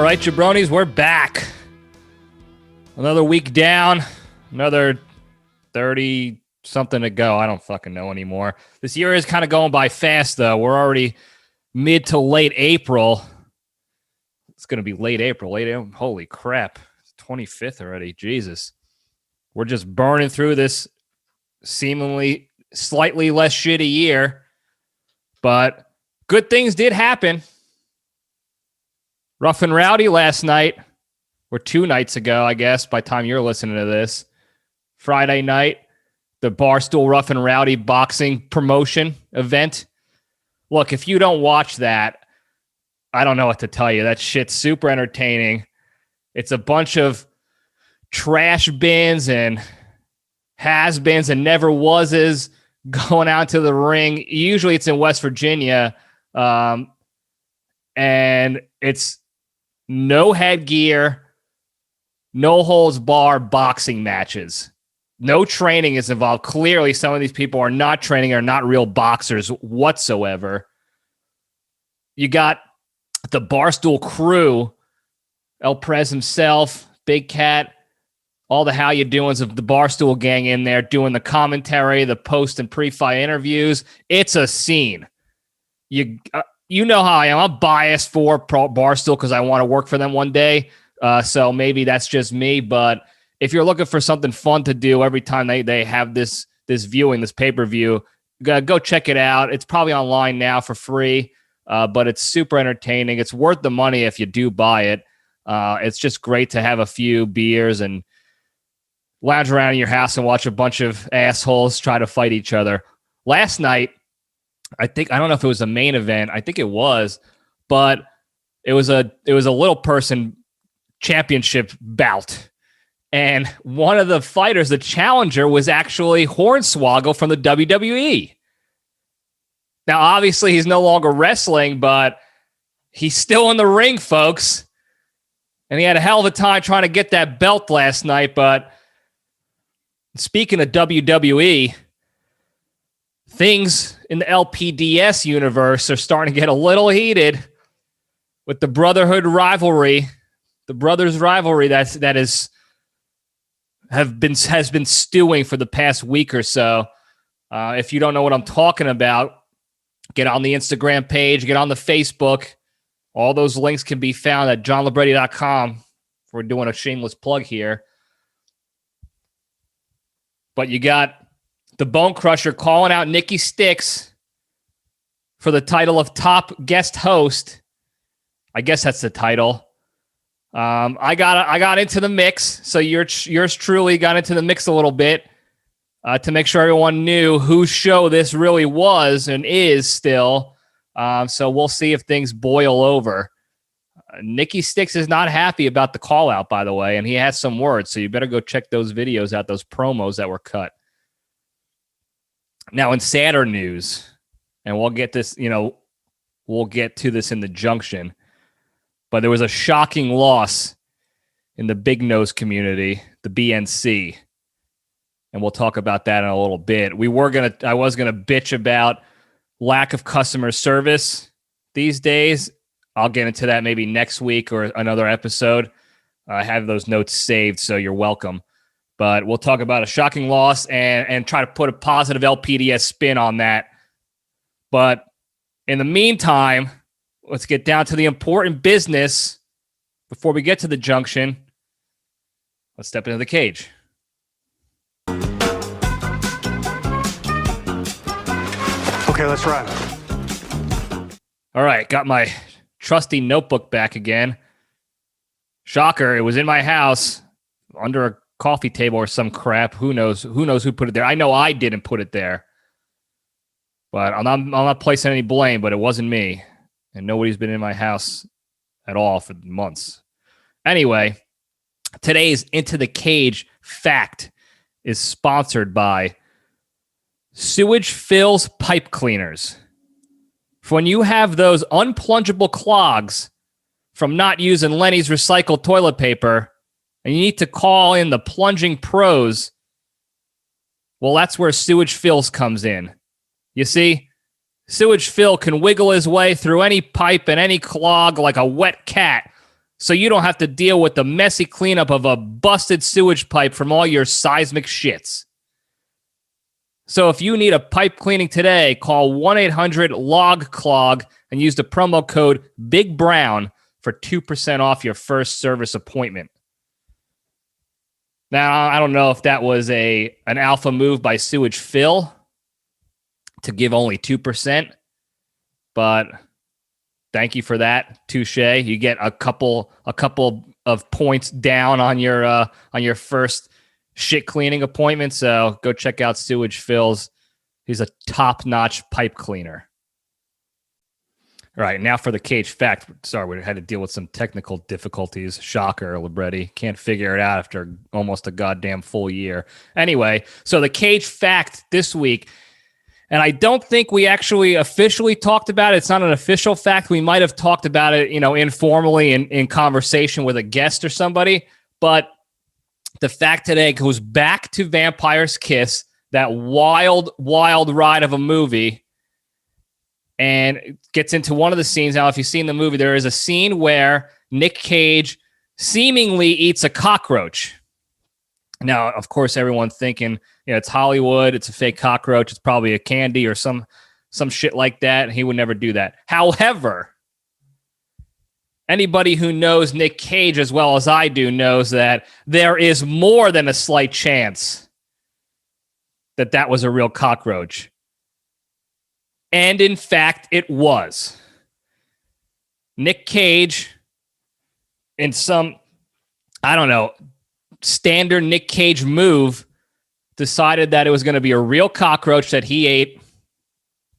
right, jabronis, we're back. Another week down, another 30-something to go. I don't fucking know anymore. This year is kind of going by fast, though. We're already mid to late April. It's going to be late April. Holy crap. It's 25th already. Jesus. We're just burning through this seemingly slightly less shitty year. But good things did happen. Rough and Rowdy last night, or 2 nights ago, I guess, by the time you're listening to this. Friday night, the Barstool Rough and Rowdy boxing promotion event. Look, if you don't watch that, I don't know what to tell you. That shit's super entertaining. It's a bunch of trash bins and has-beens and never-wases going out to the ring. Usually it's in West Virginia, and it's no headgear, no holds bar boxing matches. No training is involved. Clearly, some of these people are not training, are not real boxers whatsoever. You got the Barstool crew, El Prez himself, Big Cat, all the how you doings of the Barstool gang in there doing the commentary, the post and pre-fight interviews. It's a scene. You know how I am. I'm biased for Barstool because I want to work for them one day. So maybe that's just me. But if you're looking for something fun to do every time they have this viewing, this pay-per-view, go check it out. It's probably online now for free, but it's super entertaining. It's worth the money if you do buy it. It's just great to have a few beers and lounge around in your house and watch a bunch of assholes try to fight each other. Last night, I don't know if it was the main event. I think it was, but it was a little person championship bout. And one of the fighters, the challenger, was actually Hornswoggle from the WWE. Now, obviously, he's no longer wrestling, but he's still in the ring, folks. And he had a hell of a time trying to get that belt last night. But speaking of WWE, things in the LPDS universe are starting to get a little heated with the brotherhood rivalry, the brothers rivalry has been stewing for the past week or so. If you don't know what I'm talking about, get on the Instagram page, get on the Facebook. All those links can be found at johnlibretti.com. We're doing a shameless plug here. But you got the Bone Crusher calling out Nikki Sticks for the title of top guest host. I guess that's the title. I got into the mix, so yours truly got into the mix a little bit to make sure everyone knew whose show this really was and is still. So we'll see if things boil over. Nikki Sticks is not happy about the call out, by the way, and he has some words, so you better go check those videos out, those promos that were cut. Now, in sadder news, and we'll get to this in the junction, but there was a shocking loss in the big nose community, the BNC, and we'll talk about that in a little bit. I was gonna bitch about lack of customer service these days. I'll get into that maybe next week or another episode. I have those notes saved, so you're welcome. But we'll talk about a shocking loss and try to put a positive LPDS spin on that. But in the meantime, let's get down to the important business before we get to the junction. Let's step into the cage. Okay, let's run. All right, got my trusty notebook back again. Shocker, it was in my house under a coffee table or some crap. Who knows who put it there? I know I didn't put it there. But I'm not placing any blame, but it wasn't me. And nobody's been in my house at all for months. Anyway, today's Into the Cage fact is sponsored by Sewage Fills Pipe Cleaners. For when you have those unplungeable clogs from not using Lenny's recycled toilet paper, and you need to call in the plunging pros, well, that's where Sewage Fills comes in. You see, Sewage Fill can wiggle his way through any pipe and any clog like a wet cat so you don't have to deal with the messy cleanup of a busted sewage pipe from all your seismic shits. So if you need a pipe cleaning today, call 1-800-LOG-CLOG and use the promo code BIGBROWN for 2% off your first service appointment. Now, I don't know if that was an alpha move by Sewage Phil to give only 2%, but thank you for that, touche. You get a couple of points down on your first shit cleaning appointment. So go check out Sewage Phil's. He's a top-notch pipe cleaner. All right, now for the cage fact. Sorry, we had to deal with some technical difficulties. Shocker, Libretti. Can't figure it out after almost a goddamn full year. Anyway, so the cage fact this week, and I don't think we actually officially talked about it. It's not an official fact. We might have talked about it, informally in conversation with a guest or somebody. But the fact today goes back to Vampire's Kiss, that wild, wild ride of a movie, and gets into one of the scenes. Now, if you've seen the movie, there is a scene where Nick Cage seemingly eats a cockroach. Now, of course, everyone's thinking, it's Hollywood, it's a fake cockroach, it's probably a candy or some shit like that. He would never do that. However, anybody who knows Nick Cage as well as I do knows that there is more than a slight chance that was a real cockroach. And in fact, it was. Nick Cage, in some, standard Nick Cage move, decided that it was going to be a real cockroach that he ate.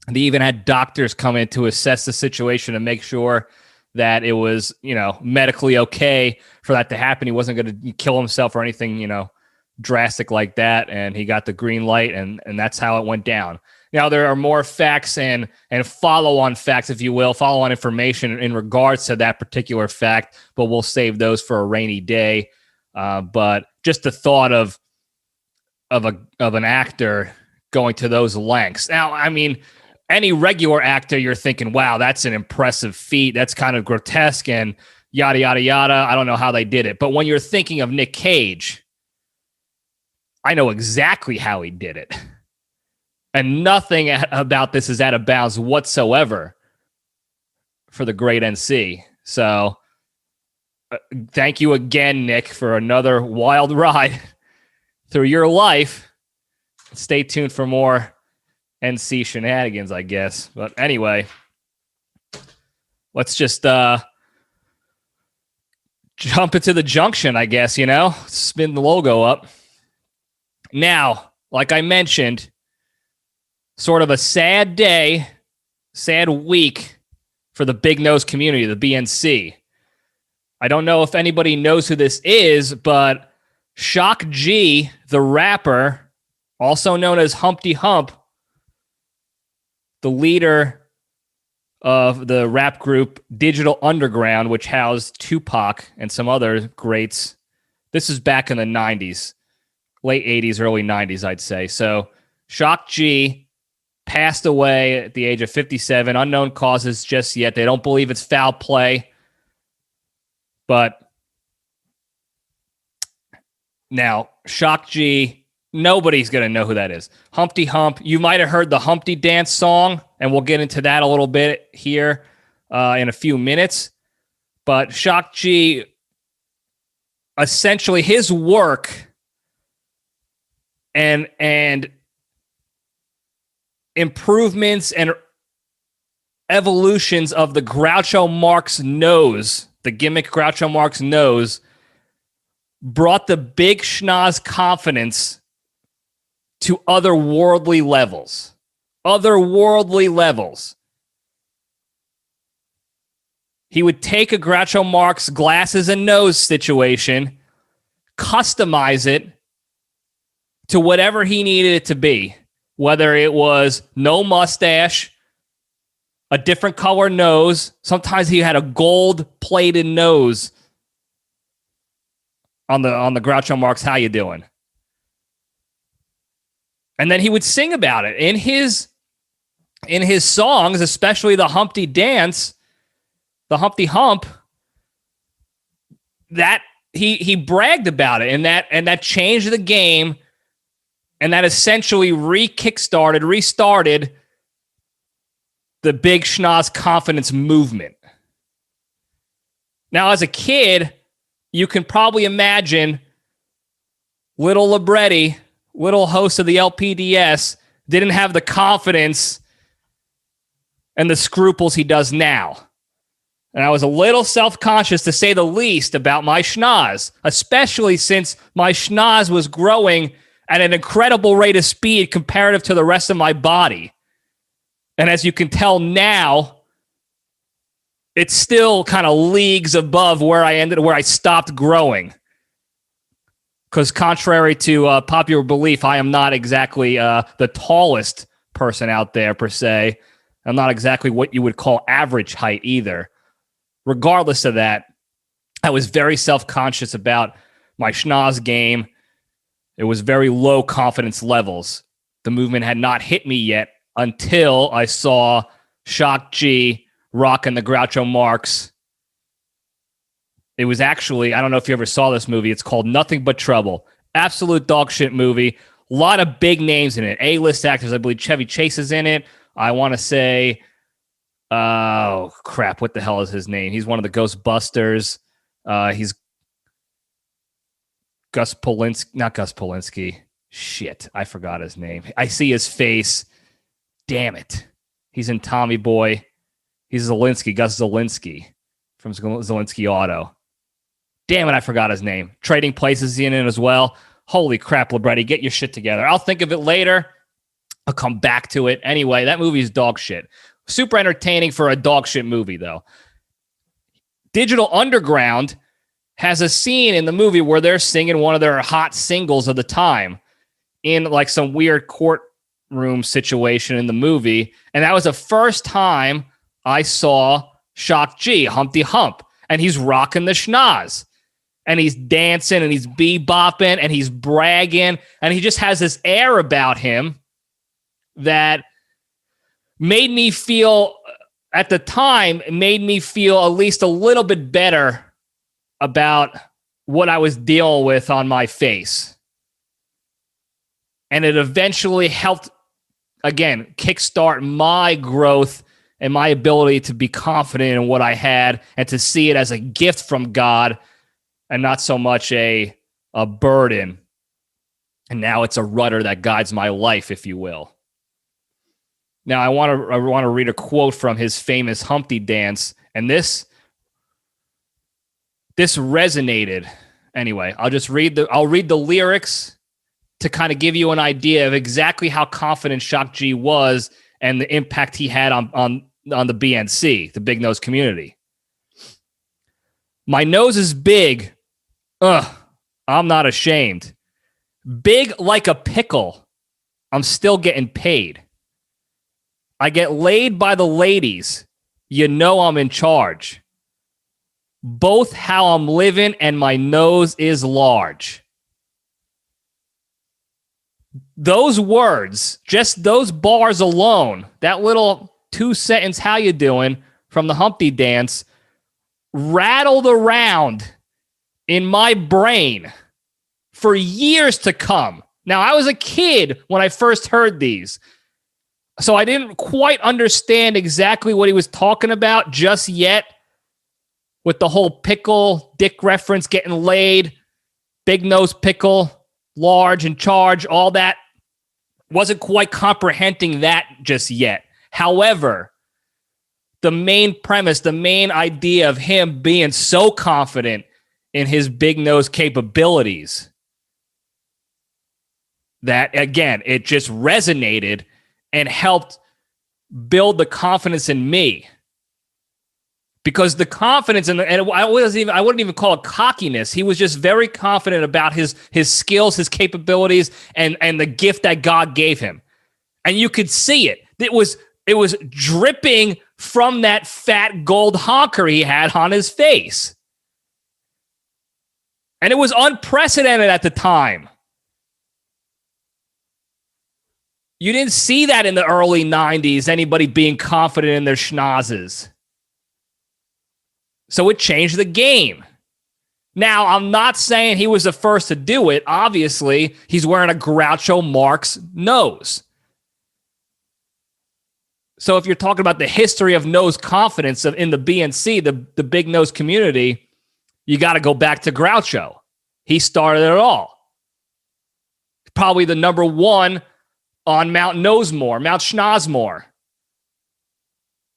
They even had doctors come in to assess the situation and make sure that it was, medically okay for that to happen. He wasn't going to kill himself or anything, drastic like that. And he got the green light, and that's how it went down. Now, there are more facts and follow-on facts, if you will, follow-on information in regards to that particular fact, but we'll save those for a rainy day. But just the thought of an actor going to those lengths. Now, I mean, any regular actor, you're thinking, wow, that's an impressive feat. That's kind of grotesque and yada, yada, yada. I don't know how they did it. But when you're thinking of Nick Cage, I know exactly how he did it. And nothing about this is out of bounds whatsoever for the great NC. So thank you again, Nick, for another wild ride through your life. Stay tuned for more NC shenanigans, I guess. But anyway, let's just jump into the junction, I guess, spin the logo up. Now, like I mentioned, sort of a sad day, sad week for the Big Nose community, the BNC. I don't know if anybody knows who this is, but Shock G, the rapper, also known as Humpty Hump, the leader of the rap group Digital Underground, which housed Tupac and some other greats. This is back in the 90s, late 80s, early 90s, I'd say. So Shock G passed away at the age of 57. Unknown causes just yet. They don't believe it's foul play. But now, Shock G, nobody's going to know who that is. Humpty Hump. You might have heard the Humpty Dance song, and we'll get into that a little bit here in a few minutes. But Shock G, essentially his work and improvements and evolutions of the Groucho Marx nose, the gimmick Groucho Marx nose, brought the Big Schnoz confidence to otherworldly levels. Otherworldly levels. He would take a Groucho Marx glasses and nose situation, customize it to whatever he needed it to be. Whether it was no mustache, a different color nose. Sometimes he had a gold-plated nose on the Groucho Marx "How You Doing?" And then he would sing about it in his songs, especially the Humpty Dance, the Humpty Hump. that he bragged about it, and that changed the game, and that essentially restarted the big schnoz confidence movement. Now, as a kid, you can probably imagine little Libretti, little host of the LPDS, didn't have the confidence and the scruples he does now. And I was a little self-conscious, to say the least, about my schnoz, especially since my schnoz was growing at an incredible rate of speed comparative to the rest of my body. And as you can tell now, it's still kind of leagues above where I stopped growing. Because contrary to popular belief, I am not exactly the tallest person out there, per se. I'm not exactly what you would call average height either. Regardless of that, I was very self-conscious about my schnoz game. It was very low confidence levels. The movement had not hit me yet until I saw Shock G rocking the Groucho Marx. It was actually, I don't know if you ever saw this movie. It's called Nothing But Trouble. Absolute dog shit movie. A lot of big names in it. A-list actors. I believe Chevy Chase is in it. I want to say, oh, crap. What the hell is his name? He's one of the Ghostbusters. He's Gus Polinski. Not Gus Polinski. Shit. I forgot his name. I see his face. Damn it. He's in Tommy Boy. He's Zelensky, Gus Zelensky from Zelensky Auto. Damn it, I forgot his name. Trading Places in it as well. Holy crap, Libretti, get your shit together. I'll think of it later. I'll come back to it. Anyway, that movie is dog shit. Super entertaining for a dog shit movie, though. Digital Underground has a scene in the movie where they're singing one of their hot singles of the time in like some weird courtroom situation in the movie. And that was the first time I saw Shock G, Humpty Hump, and he's rocking the schnoz, and he's dancing, and he's bebopping, and he's bragging, and he just has this air about him that made me feel, at the time, at least a little bit better about what I was dealing with on my face. And it eventually helped, again, kickstart my growth and my ability to be confident in what I had and to see it as a gift from God and not so much a burden. And now it's a rudder that guides my life, if you will. Now, I want to read a quote from his famous Humpty dance, and this resonated. Anyway, I'll read the lyrics to kind of give you an idea of exactly how confident Shock G was and the impact he had on the BNC, the big nose community. My nose is big. I'm not ashamed. Big like a pickle. I'm still getting paid. I get laid by the ladies. You know I'm in charge. Both how I'm living and my nose is large. Those words, just those bars alone, that little 2-sentence how you doing from the Humpty dance rattled around in my brain for years to come. Now, I was a kid when I first heard these, so I didn't quite understand exactly what he was talking about just yet with the whole pickle, dick reference, getting laid, big nose pickle, large, in charge, all that. Wasn't quite comprehending that just yet. However, the main premise, the main idea of him being so confident in his big nose capabilities that, again, it just resonated and helped build the confidence in me. Because the confidence, and I wouldn't even call it cockiness. He was just very confident about his skills, his capabilities, and the gift that God gave him. And you could see it. It was dripping from that fat gold honker he had on his face. And it was unprecedented at the time. You didn't see that in the early 90s, anybody being confident in their schnozzes. So it changed the game. Now, I'm not saying he was the first to do it. Obviously, he's wearing a Groucho Marx nose. So if you're talking about the history of nose confidence in the BNC, the big nose community, you got to go back to Groucho. He started it all. Probably the number one on Mount Nosemore, Mount Schnozmore,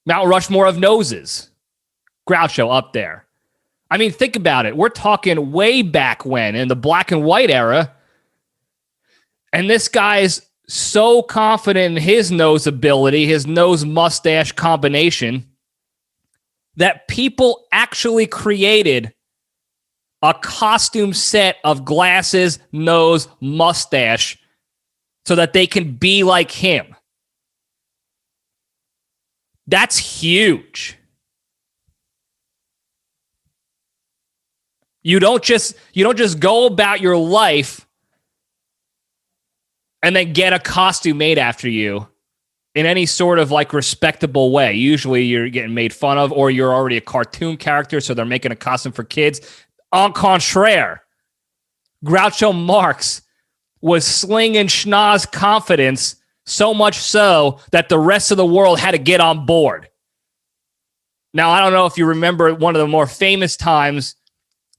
Mount Rushmore of noses. Groucho up there. I mean, think about it. We're talking way back when, in the black and white era. And this guy's so confident in his nose ability, his nose mustache combination, that people actually created a costume set of glasses, nose, mustache, so that they can be like him. That's huge. You don't just go about your life and then get a costume made after you in any sort of like respectable way. Usually you're getting made fun of, or you're already a cartoon character, so they're making a costume for kids. En contraire, Groucho Marx was slinging schnoz confidence, so much so that the rest of the world had to get on board. Now, I don't know if you remember, one of the more famous times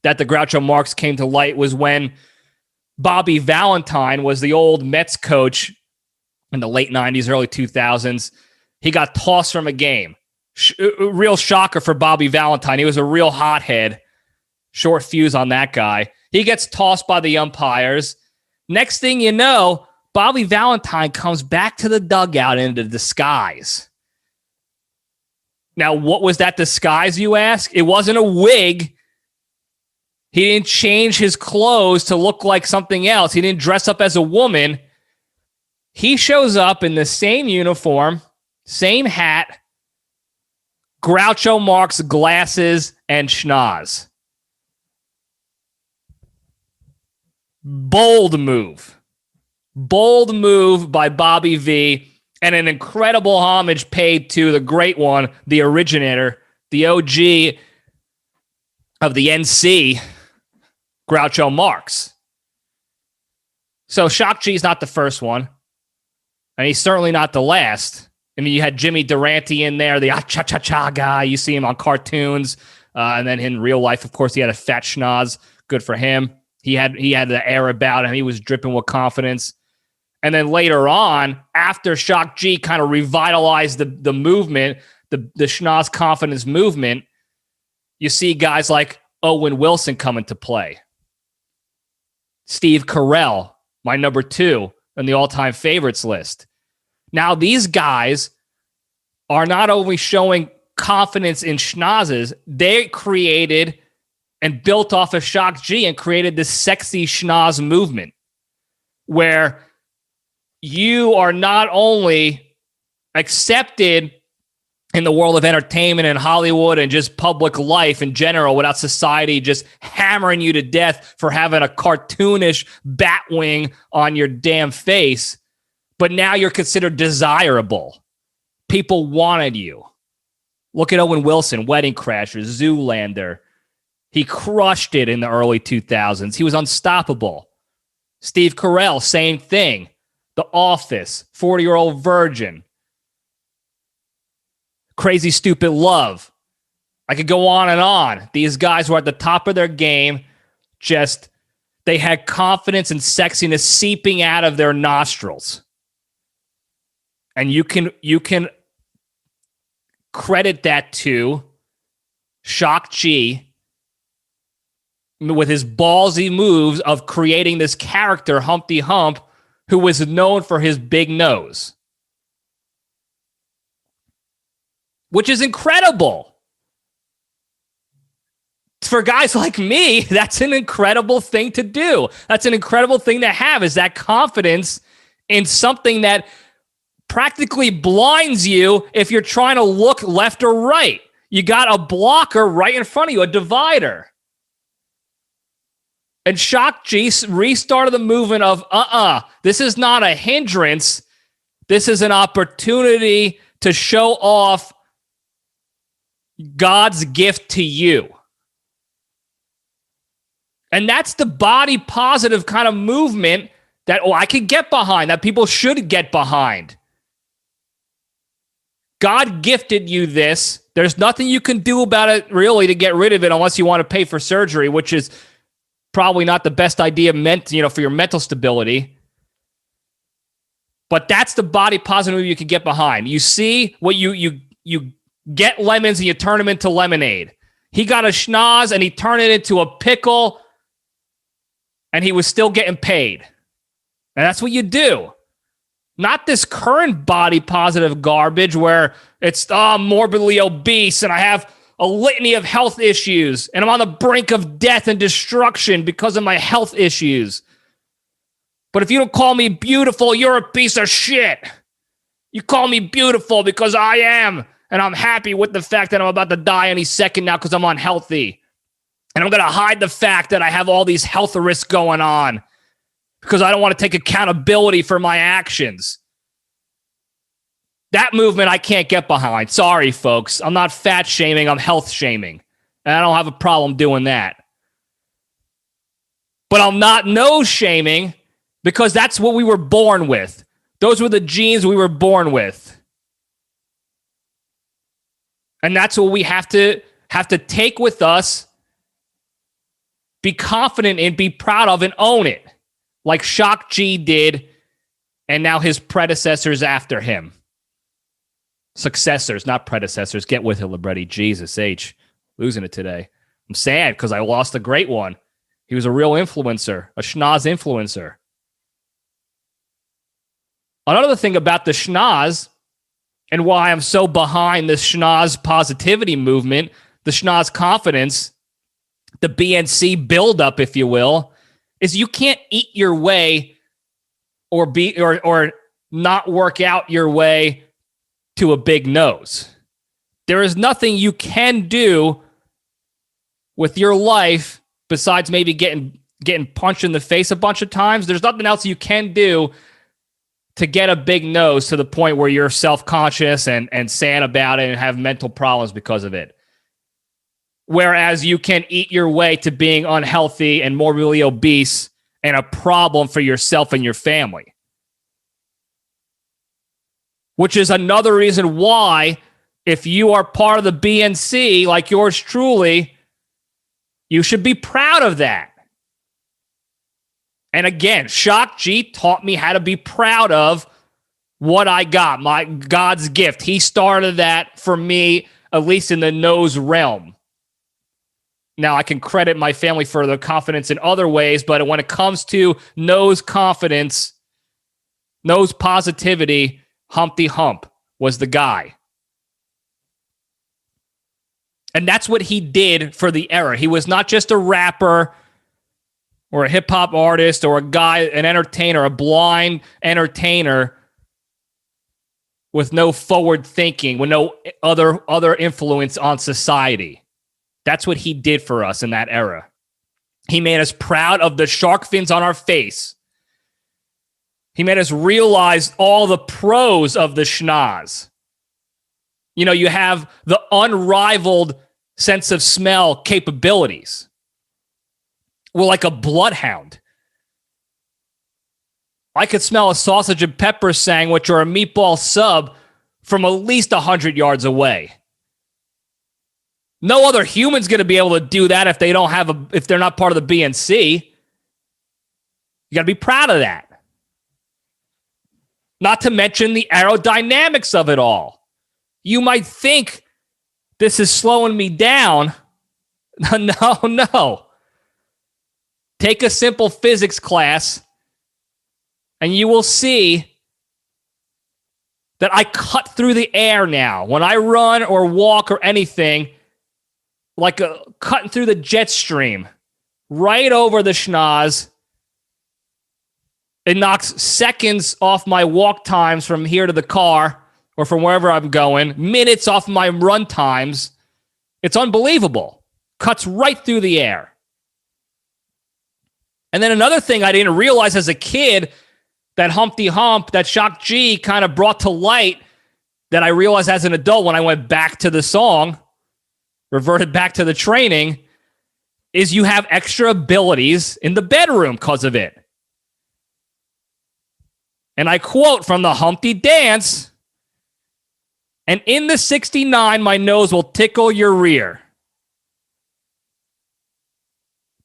that the Groucho Marx came to light was when Bobby Valentine was the old Mets coach in the late 90s, early 2000s. He got tossed from a game. Real shocker for Bobby Valentine. He was a real hothead. Short fuse on that guy. He gets tossed by the umpires. Next thing you know, Bobby Valentine comes back to the dugout in a disguise. Now, what was that disguise, you ask? It wasn't a wig. He didn't change his clothes to look like something else. He didn't dress up as a woman. He shows up in the same uniform, same hat, Groucho Marx glasses, and schnoz. Bold move. Bold move by Bobby V, and an incredible homage paid to the great one, the originator, the OG of the NC, Groucho Marx. So Shock G is not the first one, and he's certainly not the last. I mean, you had Jimmy Durante in there, the cha-cha-cha guy. You see him on cartoons, and then in real life, of course, he had a fat schnoz. Good for him. He had the air about him. He was dripping with confidence. And then later on, after Shock G kind of revitalized the movement, the schnoz confidence movement, you see guys like Owen Wilson come into play. Steve Carell, my number 2 on the all-time favorites list. Now, these guys are not only showing confidence in schnozzes, they created and built off of Shock G and created this sexy schnoz movement where you are not only accepted in the world of entertainment and Hollywood and just public life in general without society just hammering you to death for having a cartoonish bat wing on your damn face, but now you're considered desirable. People wanted you. Look at Owen Wilson, Wedding Crashers, Zoolander. He crushed it in the early 2000s. He was unstoppable. Steve Carell, same thing. The Office, 40-Year-Old Virgin, Crazy Stupid Love. I could go on and on. These guys were at the top of their game. Just, they had confidence and sexiness seeping out of their nostrils. And you can credit that to Shock G with his ballsy moves of creating this character, Humpty Hump, who was known for his big nose. Which is incredible. For guys like me, that's an incredible thing to do. That's an incredible thing to have, is that confidence in something that practically blinds you if you're trying to look left or right. You got a blocker right in front of you, a divider. And Shock G restarted the movement of, this is not a hindrance. This is an opportunity to show off God's gift to you. And that's the body positive kind of movement that I can get behind, that people should get behind. God gifted you this. There's nothing you can do about it really to get rid of it unless you want to pay for surgery, which is probably not the best idea for your mental stability. But that's the body positive move you can get behind. You see what you get lemons and you turn them into lemonade. He got a schnoz and he turned it into a pickle and he was still getting paid. And that's what you do. Not this current body positive garbage where it's morbidly obese and I have a litany of health issues and I'm on the brink of death and destruction because of my health issues. But if you don't call me beautiful, you're a piece of shit. You call me beautiful because I am, and I'm happy with the fact that I'm about to die any second now because I'm unhealthy. And I'm going to hide the fact that I have all these health risks going on because I don't want to take accountability for my actions. That movement I can't get behind. Sorry, folks. I'm not fat shaming. I'm health shaming. And I don't have a problem doing that. But I'm not nose shaming because that's what we were born with. Those were the genes we were born with. And that's what we have to take with us, be confident in, be proud of, and own it. Like Shock G did, and now his predecessors after him. Successors, not predecessors. Get with it, Libretti. Jesus H. Losing it today. I'm sad because I lost a great one. He was a real influencer, a schnoz influencer. Another thing about the schnoz and why I'm so behind this schnoz positivity movement, the schnoz confidence, the BNC buildup, if you will, is you can't eat your way or not work out your way to a big nose. There is nothing you can do with your life besides maybe getting punched in the face a bunch of times. There's nothing else you can do to get a big nose to the point where you're self-conscious and sad about it and have mental problems because of it. Whereas you can eat your way to being unhealthy and morbidly obese and a problem for yourself and your family. Which is another reason why, if you are part of the BNC, like yours truly, you should be proud of that. And again, Shock G taught me how to be proud of what I got, my God's gift. He started that for me, at least in the nose realm. Now, I can credit my family for the confidence in other ways, but when it comes to nose confidence, nose positivity, Humpty Hump was the guy. And that's what he did for the era. He was not just a rapper or a hip-hop artist or a guy, an entertainer, a blind entertainer with no forward thinking, with no other influence on society. That's what he did for us in that era. He made us proud of the shark fins on our face. He made us realize all the pros of the schnoz. You know, you have the unrivaled sense of smell capabilities. We're like a bloodhound. I could smell a sausage and pepper sandwich or a meatball sub from at least 100 yards away. No other human's going to be able to do that if if they're not part of the BNC. You got to be proud of that. Not to mention the aerodynamics of it all. You might think this is slowing me down. No. Take a simple physics class and you will see that I cut through the air now. When I run or walk or anything, like cutting through the jet stream, right over the schnoz. It knocks seconds off my walk times from here to the car or from wherever I'm going, minutes off my run times. It's unbelievable. Cuts right through the air. And then another thing I didn't realize as a kid, that Humpty Hump, that Shock G kind of brought to light, that I realized as an adult when I went back to the song, reverted back to the training, is you have extra abilities in the bedroom because of it. And I quote from the Humpty Dance, and in the 69, my nose will tickle your rear.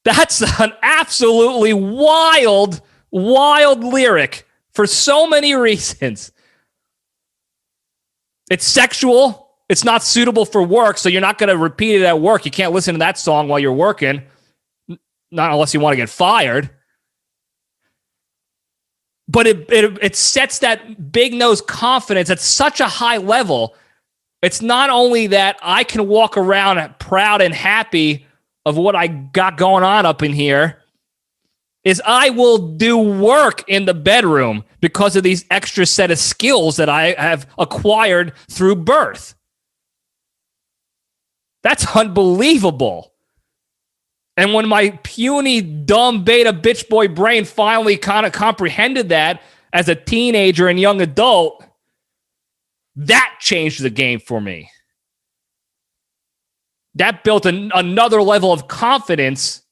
That's an absolutely wild, wild lyric for so many reasons. It's sexual. It's not suitable for work, so you're not going to repeat it at work. You can't listen to that song while you're working, not unless you want to get fired. But it sets that big nose confidence at such a high level. It's not only that I can walk around proud and happy of what I got going on up in here, is I will do work in the bedroom because of these extra set of skills that I have acquired through birth. That's unbelievable. And when my puny, dumb, beta bitch boy brain finally kind of comprehended that as a teenager and young adult, that changed the game for me. That built another level of confidence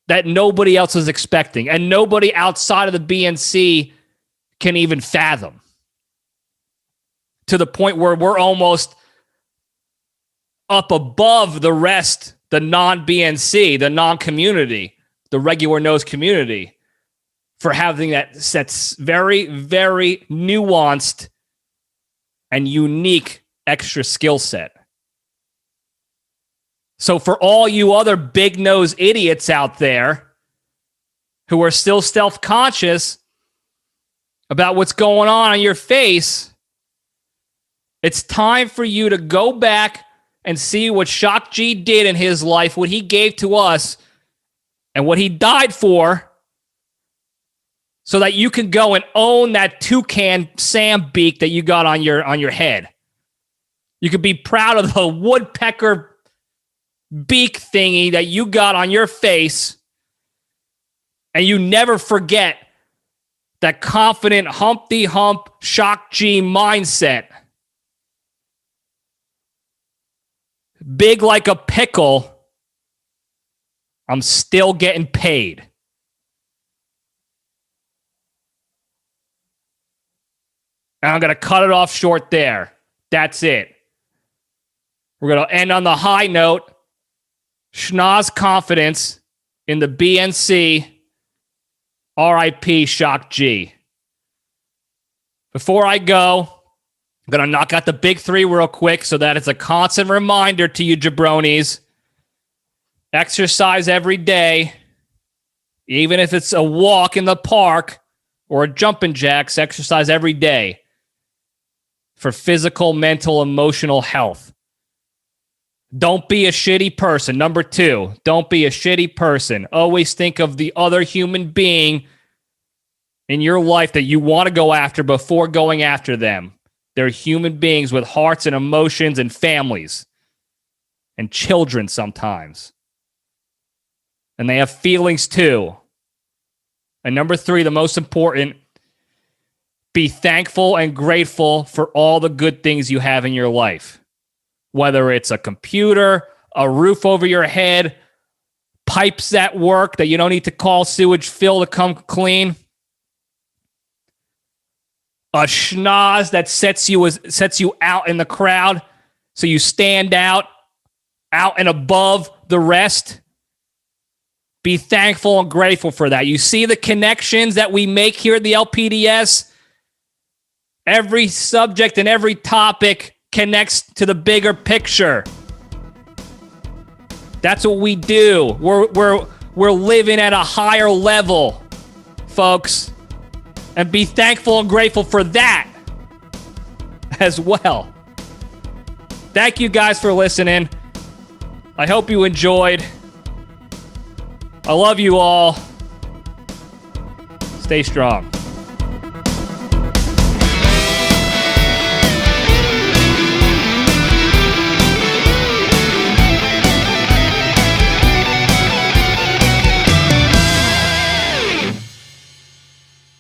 that nobody else is expecting, and nobody outside of the BNC can even fathom. To the point where we're almost up above the rest, the non-BNC, the non-community, the regular nose community, for having that's very, very nuanced and unique extra skill set. So for all you other big nose idiots out there who are still self-conscious about what's going on your face, it's time for you to go back and see what Shock G did in his life, what he gave to us, and what he died for, so that you can go and own that toucan Sam beak that you got on your head. You could be proud of the woodpecker beak thingy that you got on your face, and you never forget that confident Humpty Hump Shock G mindset. Big like a pickle, I'm still getting paid. And I'm going to cut it off short there. That's it. We're going to end on the high note. Schnoz confidence in the BNC. RIP Shock G. Before I go, I'm going to knock out the big three real quick so that it's a constant reminder to you jabronis. Exercise every day. Even if it's a walk in the park or a jumping jacks, exercise every day for physical, mental, emotional health. Don't be a shitty person. Number 2, don't be a shitty person. Always think of the other human being in your life that you want to go after before going after them. They're human beings with hearts and emotions and families and children sometimes. And they have feelings too. And number 3, the most important, be thankful and grateful for all the good things you have in your life. Whether it's a computer, a roof over your head, pipes that work that you don't need to call Sewage Phil to come clean, a schnoz that sets you out in the crowd so you stand out and above the rest. Be thankful and grateful for that. You see the connections that we make here at the LPDS? Every subject and every topic connects to the bigger picture. That's what we do. We're living at a higher level, folks. And be thankful and grateful for that as well. Thank you guys for listening. I hope you enjoyed. I love you all. Stay strong.